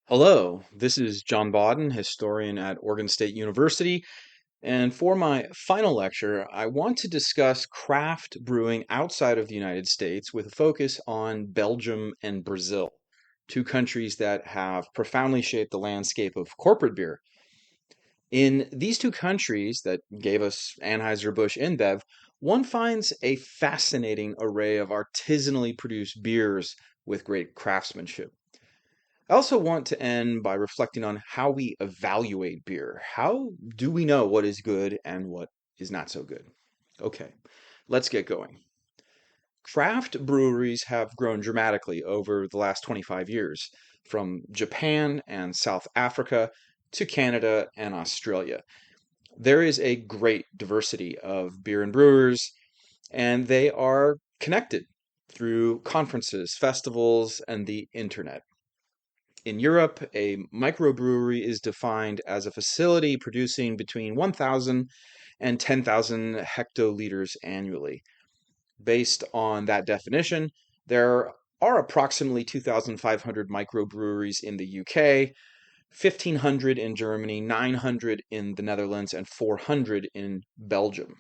Hello, this is John Bodden, historian at Oregon State University, and for my final lecture, I want to discuss craft brewing outside of the United States with a focus on Belgium and Brazil, two countries that have profoundly shaped the landscape of corporate beer. In these two countries that gave us Anheuser Busch InBev, one finds a fascinating array of artisanally produced beers with great craftsmanship. I also want to end by reflecting on how we evaluate beer. How do we know what is good and what is not so good? Okay, let's get going. Craft breweries have grown dramatically over the last 25 years, from Japan and South Africa to Canada and Australia. There is a great diversity of beer and brewers, and they are connected through conferences, festivals, and the internet. In Europe, a microbrewery is defined as a facility producing between 1,000 and 10,000 hectoliters annually. Based on that definition, there are approximately 2,500 microbreweries in the UK, 1,500 in Germany, 900 in the Netherlands, and 400 in Belgium.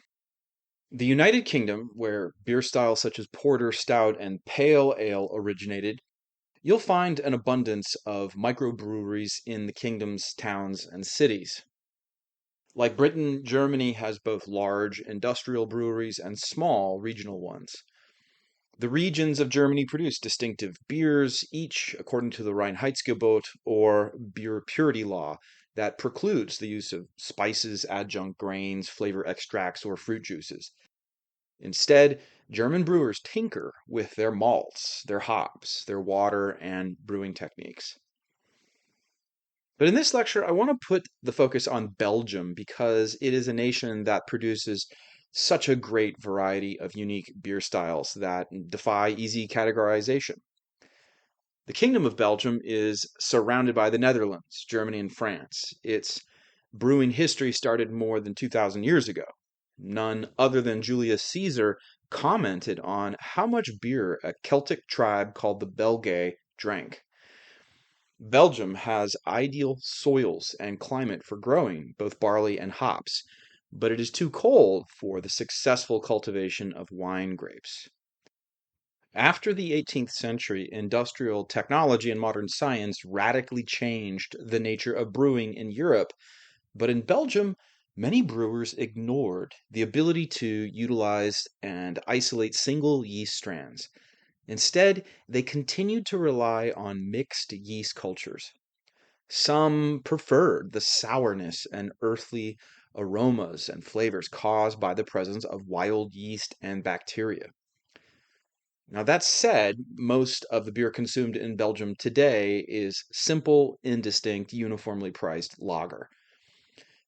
The United Kingdom, where beer styles such as porter, stout, and pale ale originated, you'll find an abundance of microbreweries in the kingdom's towns and cities. Like Britain, Germany has both large industrial breweries and small regional ones. The regions of Germany produce distinctive beers, each according to the Reinheitsgebot or beer purity law that precludes the use of spices, adjunct grains, flavor extracts, or fruit juices. Instead, German brewers tinker with their malts, their hops, their water, and brewing techniques. But in this lecture, I want to put the focus on Belgium because it is a nation that produces such a great variety of unique beer styles that defy easy categorization. The Kingdom of Belgium is surrounded by the Netherlands, Germany, and France. Its brewing history started more than 2,000 years ago. None other than Julius Caesar commented on how much beer a Celtic tribe called the Belgae drank. Belgium has ideal soils and climate for growing both barley and hops, but it is too cold for the successful cultivation of wine grapes. After the 18th century, industrial technology and modern science radically changed the nature of brewing in Europe, but in Belgium, many brewers ignored the ability to utilize and isolate single yeast strands. Instead, they continued to rely on mixed yeast cultures. Some preferred the sourness and earthly aromas and flavors caused by the presence of wild yeast and bacteria. Now, that said, most of the beer consumed in Belgium today is simple, indistinct, uniformly priced lager.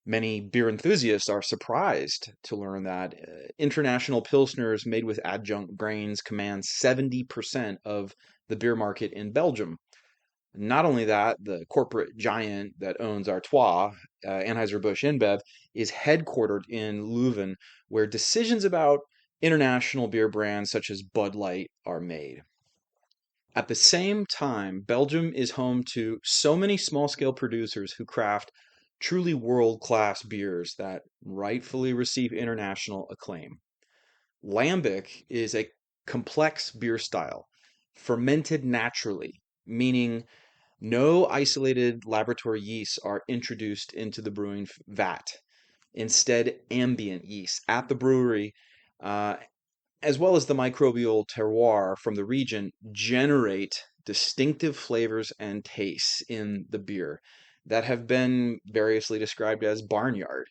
Many beer enthusiasts are surprised to learn that international pilsners made with adjunct grains command 70% of the beer market in Belgium. Not only that, the corporate giant that owns Artois, Anheuser Busch InBev, is headquartered in Leuven, where decisions about international beer brands such as Bud Light are made. At the same time, Belgium is home to so many small scale producers who craft truly world class beers that rightfully receive international acclaim. Lambic is a complex beer style, fermented naturally, meaning no isolated laboratory yeasts are introduced into the brewing vat. Instead, ambient yeast at the brewery, uh, as well as the microbial terroir from the region, generate distinctive flavors and tastes in the beer that have been variously described as barnyard,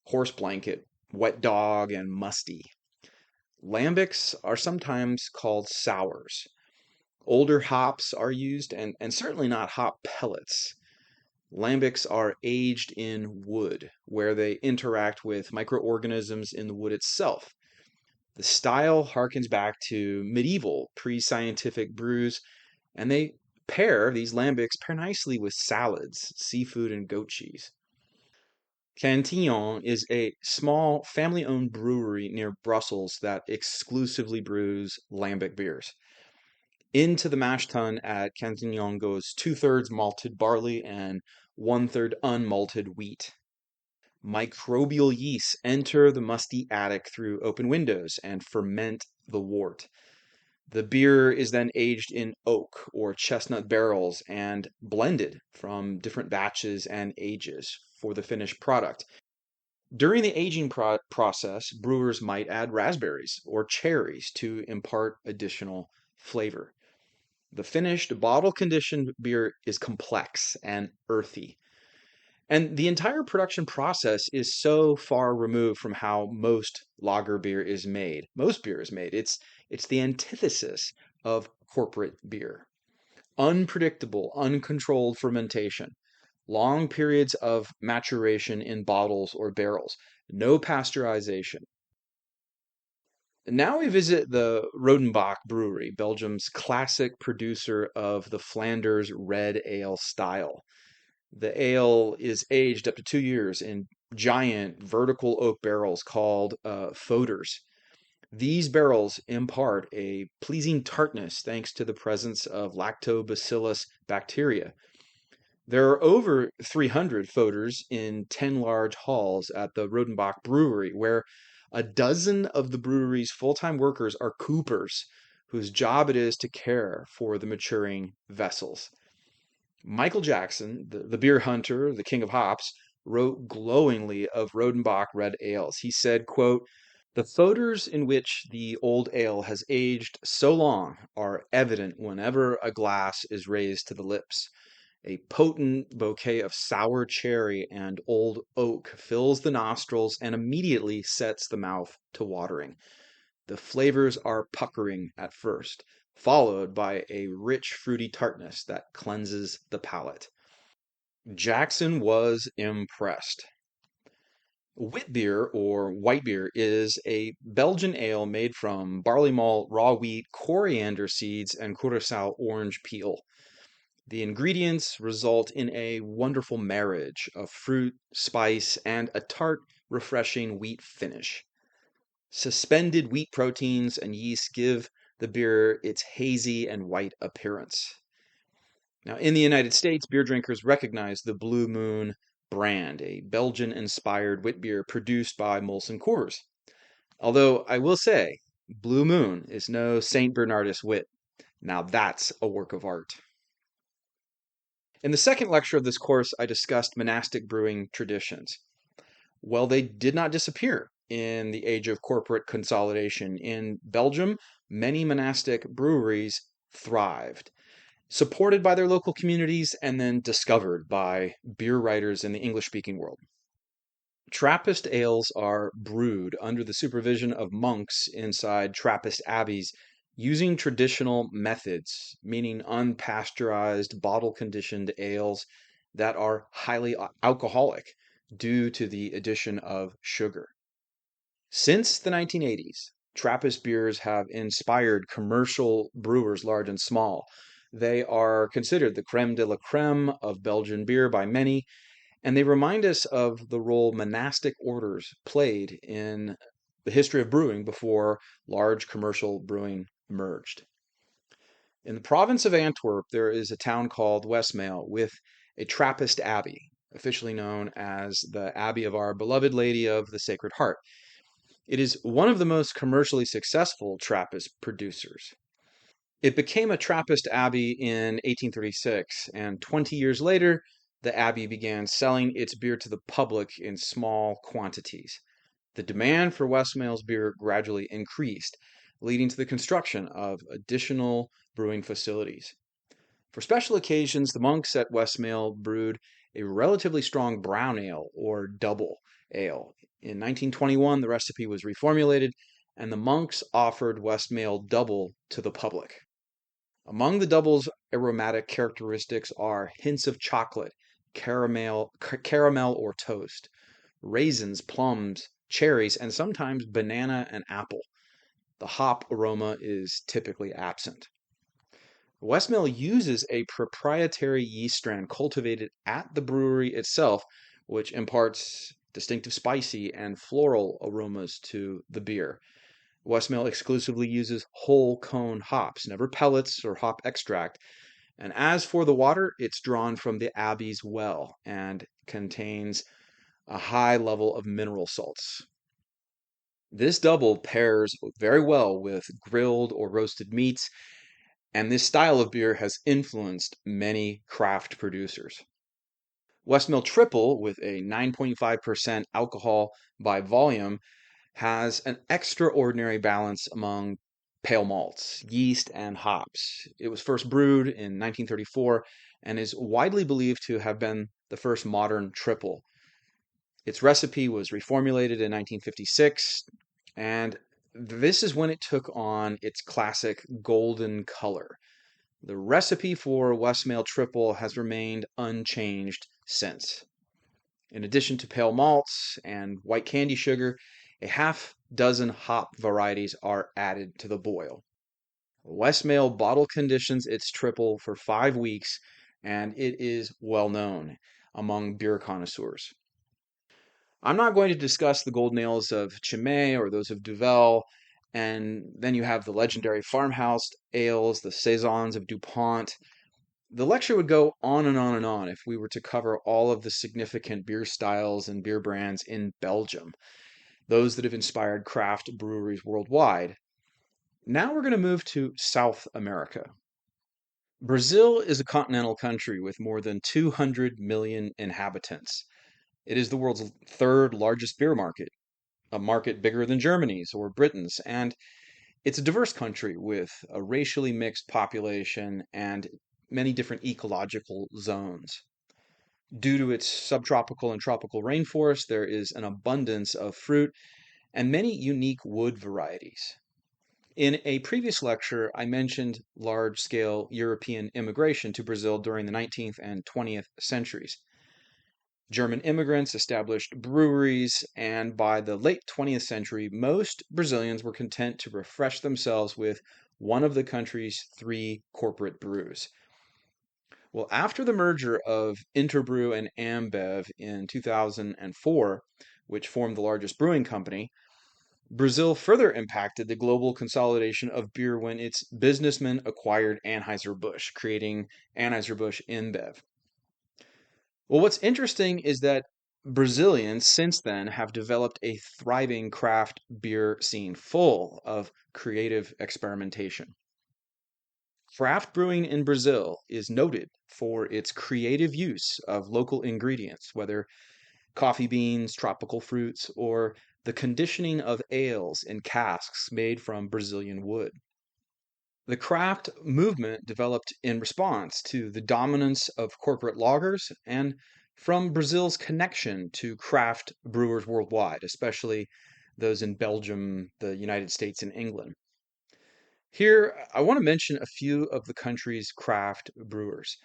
horse blanket, wet dog, and musty. Lambics are sometimes called sours. Older hops are used, and certainly not hop pellets. Lambics are aged in wood, where they interact with microorganisms in the wood itself. The style harkens back to medieval, pre scientific brews, and these lambics pair nicely with salads, seafood, and goat cheese. Cantillon is a small family owned brewery near Brussels that exclusively brews lambic beers. Into the mash tun at Cantignon goes two-thirds malted barley and one-third unmalted wheat. Microbial yeasts enter the musty attic through open windows and ferment the wort. The beer is then aged in oak or chestnut barrels and blended from different batches and ages for the finished product. During the aging process, brewers might add raspberries or cherries to impart additional flavor. The finished bottle conditioned beer is complex and earthy. And the entire production process is so far removed from how most lager beer is made. Most beer is made. It's the antithesis of corporate beer. Unpredictable, uncontrolled fermentation, long periods of maturation in bottles or barrels, no pasteurization. Now we visit the Rodenbach Brewery, Belgium's classic producer of the Flanders red ale style. The ale is aged up to 2 years in giant vertical oak barrels called foeders. These barrels impart a pleasing tartness thanks to the presence of lactobacillus bacteria. There are over 300 foeders in 10 large halls at the Rodenbach Brewery, where a dozen of the brewery's full-time workers are coopers, whose job it is to care for the maturing vessels. Michael Jackson, the beer hunter, the king of hops, wrote glowingly of Rodenbach red ales. He said, quote, "The foeders in which the old ale has aged so long are evident whenever a glass is raised to the lips. A potent bouquet of sour cherry and old oak fills the nostrils and immediately sets the mouth to watering. The flavors are puckering at first, followed by a rich fruity tartness that cleanses the palate." Jackson was impressed. Wit beer, or white beer, is a Belgian ale made from barley malt, raw wheat, coriander seeds, and curacao orange peel. The ingredients result in a wonderful marriage of fruit, spice, and a tart, refreshing wheat finish. Suspended wheat proteins and yeast give the beer its hazy and white appearance. Now, in the United States, beer drinkers recognize the Blue Moon brand, a Belgian-inspired wit beer produced by Molson Coors. Although I will say, Blue Moon is no St. Bernardus wit. Now that's a work of art. In the second lecture of this course, I discussed monastic brewing traditions. Well, they did not disappear in the age of corporate consolidation. In Belgium, many monastic breweries thrived, supported by their local communities and then discovered by beer writers in the English-speaking world. Trappist ales are brewed under the supervision of monks inside Trappist abbeys using traditional methods, meaning unpasteurized, bottle-conditioned ales that are highly alcoholic due to the addition of sugar. Since the 1980s, Trappist beers have inspired commercial brewers large and small. They are considered the creme de la creme of Belgian beer by many, and they remind us of the role monastic orders played in the history of brewing before large commercial brewing emerged. In the province of Antwerp, there is a town called Westmail with a Trappist abbey, officially known as the Abbey of Our Beloved Lady of the Sacred Heart. It is one of the most commercially successful Trappist producers. It became a Trappist abbey in 1836, and 20 years later, the abbey began selling its beer to the public in small quantities. The demand for Westmail's beer gradually increased, leading to the construction of additional brewing facilities. For special occasions, the monks at Westmail brewed a relatively strong brown ale or double ale. In 1921, the recipe was reformulated, and the monks offered Westmail double to the public. Among the double's aromatic characteristics are hints of chocolate, caramel or toast, raisins, plums, cherries, and sometimes banana and apple. The hop aroma is typically absent. Westmail uses a proprietary yeast strain cultivated at the brewery itself, which imparts distinctive spicy and floral aromas to the beer. Westmail exclusively uses whole cone hops, never pellets or hop extract. And as for the water, it's drawn from the Abbey's well and contains a high level of mineral salts. This double pairs very well with grilled or roasted meats, and this style of beer has influenced many craft producers. Westmill Triple, with a 9.5% alcohol by volume, has an extraordinary balance among pale malts, yeast, and hops. It was first brewed in 1934 and is widely believed to have been the first modern triple. Its recipe was reformulated in 1956, and this is when it took on its classic golden color. The recipe for Westmail Triple has remained unchanged since. In addition to pale malts and white candy sugar, a half dozen hop varieties are added to the boil. Westmail bottle conditions its triple for 5 weeks, and it is well known among beer connoisseurs. I'm not going to discuss the golden ales of Chimay or those of Duvel, and then you have the legendary farmhouse ales, the saisons of DuPont. The lecture would go on and on and on if we were to cover all of the significant beer styles and beer brands in Belgium, those that have inspired craft breweries worldwide. Now we're going to move to South America. Brazil is a continental country with more than 200 million inhabitants. It is the world's third largest beer market, a market bigger than Germany's or Britain's, and it's a diverse country with a racially mixed population and many different ecological zones. Due to its subtropical and tropical rainforest, there is an abundance of fruit and many unique wood varieties. In a previous lecture, I mentioned large scale European immigration to Brazil during the 19th and 20th centuries. German immigrants established breweries, and by the late 20th century, most Brazilians were content to refresh themselves with one of the country's three corporate brews. Well, after the merger of Interbrew and Ambev in 2004, which formed the largest brewing company, Brazil further impacted the global consolidation of beer when its businessmen acquired Anheuser Busch, creating Anheuser Busch In-Bev. Well, what's interesting is that Brazilians since then have developed a thriving craft beer scene full of creative experimentation. Craft brewing in Brazil is noted for its creative use of local ingredients, whether coffee beans, tropical fruits, or the conditioning of ales in casks made from Brazilian wood. The craft movement developed in response to the dominance of corporate lagers and from Brazil's connection to craft brewers worldwide, especially those in Belgium, the United States, and England. Here, I want to mention a few of the country's craft brewers.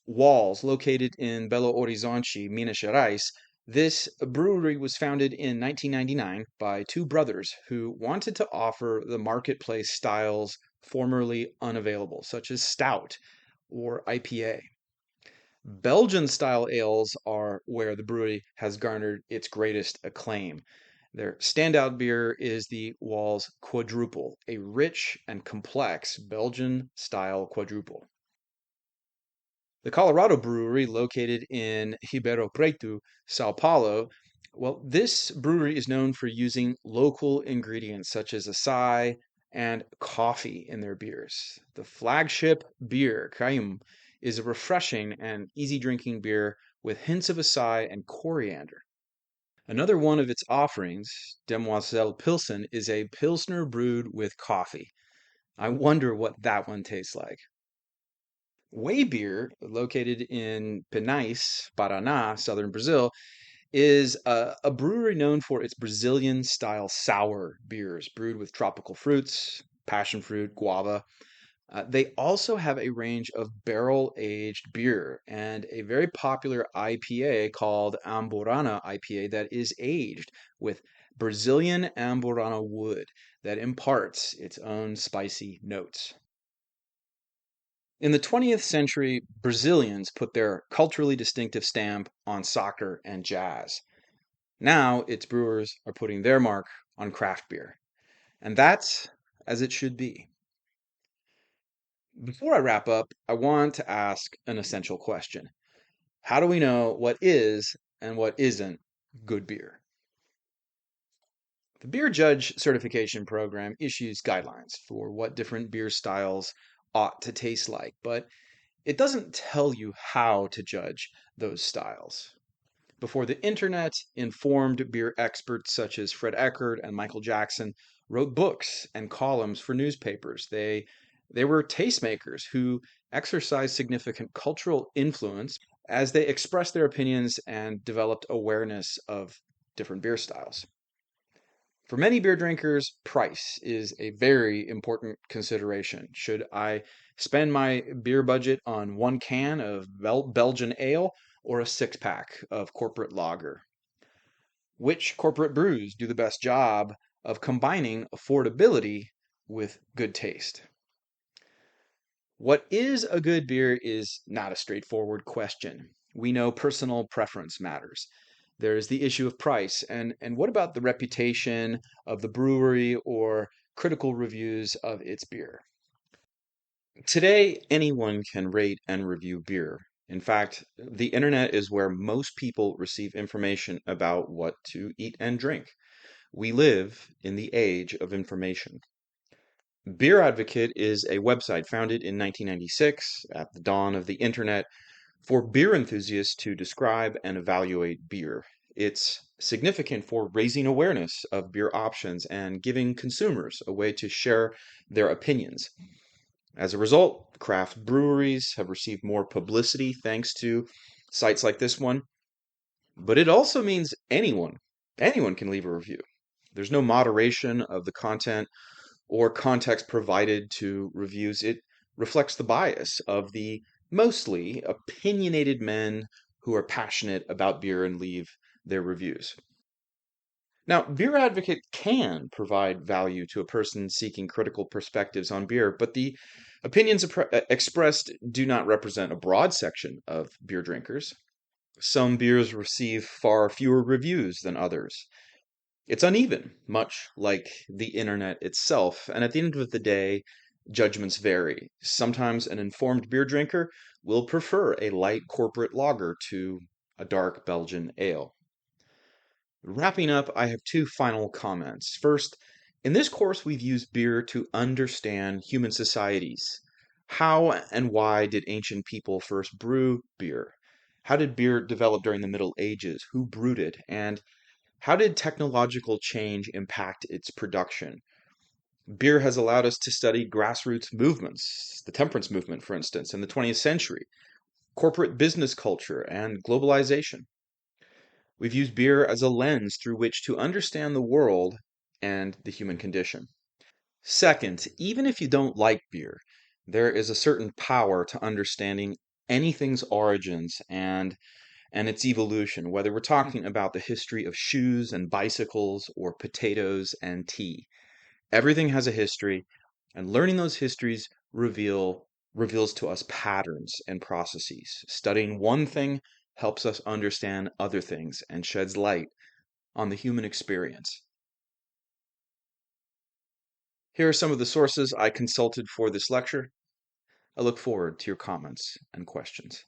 Walls, located in Belo Horizonte, Minas Gerais, this brewery was founded in 1999 by two brothers who wanted to offer the marketplace styles formerly unavailable, such as stout or IPA. Belgian style ales are where the brewery has garnered its greatest acclaim. Their standout beer is the Walls Quadruple, a rich and complex Belgian style quadruple. The Colorado Brewery, located in Ribeirão Preto, Sao Paulo, well, this brewery is known for using local ingredients such as acai and coffee in their beers. The flagship beer, Caim, is a refreshing and easy drinking beer with hints of acai and coriander. Another one of its offerings, Demoiselle Pilsen, is a pilsner brewed with coffee. I wonder what that one tastes like. Way Beer, located in Pinais, Paraná, southern Brazil, is a brewery known for its Brazilian style sour beers brewed with tropical fruits, passion fruit, guava. They also have a range of barrel aged beer and a very popular IPA called Amburana IPA that is aged with Brazilian Amburana wood that imparts its own spicy notes. In the 20th century, Brazilians put their culturally distinctive stamp on soccer and jazz. Now, its brewers are putting their mark on craft beer. And that's as it should be. Before I wrap up, I want to ask an essential question. How do we know what is and what isn't good beer? The Beer Judge certification program issues guidelines for what different beer styles ought to taste like, but it doesn't tell you how to judge those styles. Before the internet, informed beer experts such as Fred Eckert and Michael Jackson wrote books and columns for newspapers. They were tastemakers who exercised significant cultural influence as they expressed their opinions and developed awareness of different beer styles. For many beer drinkers, price is a very important consideration. Should I spend my beer budget on one can of Belgian ale or a six pack of corporate lager? Which corporate brews do the best job of combining affordability with good taste? What is a good beer is not a straightforward question. We know personal preference matters. There's the issue of price, and what about the reputation of the brewery or critical reviews of its beer? Today, anyone can rate and review beer. In fact, the internet is where most people receive information about what to eat and drink. We live in the age of information. Beer Advocate is a website founded in 1996 at the dawn of the internet for beer enthusiasts to describe and evaluate beer. It's significant for raising awareness of beer options and giving consumers a way to share their opinions. As a result, craft breweries have received more publicity thanks to sites like this one, but it also means anyone can leave a review. There's no moderation of the content or context provided to reviews. It reflects the bias of the mostly opinionated men who are passionate about beer and leave their reviews. Now, Beer Advocate can provide value to a person seeking critical perspectives on beer, but the opinions expressed do not represent a broad section of beer drinkers. Some beers receive far fewer reviews than others. It's uneven, much like the internet itself, and at the end of the day, judgments vary. Sometimes an informed beer drinker will prefer a light corporate lager to a dark Belgian ale. Wrapping up, I have two final comments. First, in this course, we've used beer to understand human societies. How and why did ancient people first brew beer? How did beer develop during the Middle Ages? Who brewed it? And how did technological change impact its production? Beer has allowed us to study grassroots movements, the temperance movement, for instance, in the 20th century, corporate business culture, and globalization. We've used beer as a lens through which to understand the world and the human condition. Second, even if you don't like beer, there is a certain power to understanding anything's origins and its evolution, whether we're talking about the history of shoes and bicycles or potatoes and tea. Everything has a history, and learning those histories reveals to us patterns and processes. Studying one thing helps us understand other things and sheds light on the human experience. Here are some of the sources I consulted for this lecture. I look forward to your comments and questions.